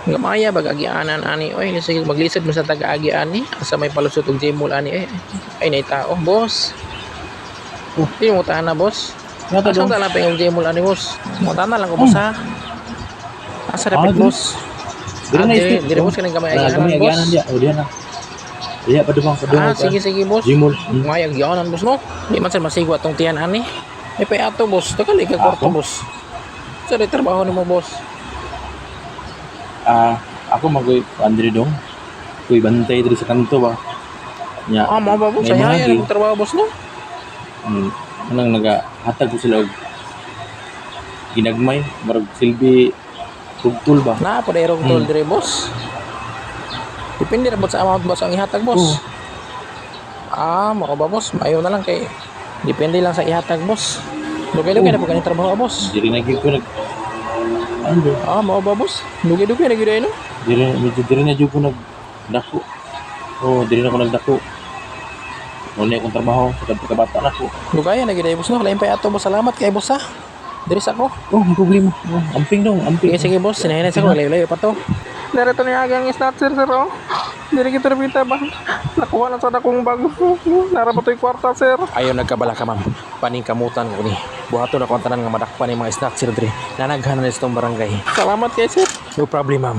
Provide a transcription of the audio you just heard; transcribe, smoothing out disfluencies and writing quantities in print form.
Gamaya bag agianan ani oy sige maglisod mo sa taga-agian ni asa may palusot og Jmall ani ay nay tao boss. Di mo tahan na boss. Nga to Asa dong. ta lang pa yung Jmall ani boss. Mo tahan na lang ko boss ha. Asa dapat dili. boss? Dili na isip. Dire boss kanang gamay agianan Gamay boss. agianan dia. O diyan na. Diya pa dumang Sige boss. Jimol. Gamay agianan boss no. Di man sa masigwa tong tiyan ani. May pay ato boss. Takali ka kwarto boss. Sa trabaho nimo boss. Ako magoy Andre dong. Kuy bantay diri sa kanto ba. Nya. Mo ba boss? Saya ang trabaho boss no. Anang nagahatag ko sila og ginagmay marag silbi tugtul ba. Na pa dayrog tol dire boss. Depende ra sa amount boss ang ihatag boss. Mao ba boss? Mayo na lang kay depende lang sa ihatag boss. Lugay-lugay na po ganito trabaho boss. Diri na gyud ko nag ano? Mao ba boss? Lugay-lugay na gyud ay no. Diri na gyud ko nagdako. Diri na ko nagdako. Wala akong trabaho sa pagkabata na ko. Lugay na gyud ay boss no. Lain pa ato boss. Salamat kay boss ha. Diri sa ko. May problema. Amping dong, amping. Sige boss, sinahinay sa ko layo-layo pa to. Narito ni agang snatcher sir oh. Diri kitarbita ba? Nakuha na sa dakong bago. Nara pa to'y kwarta sir. Ayaw nagkabala ka ma'am. Paningkamutan ko ni. Buhato na kontanan nga madakpan ni mga snatcher diri. Nanaghanan sa itong barangay. Salamat kay sir. No problem ma'am.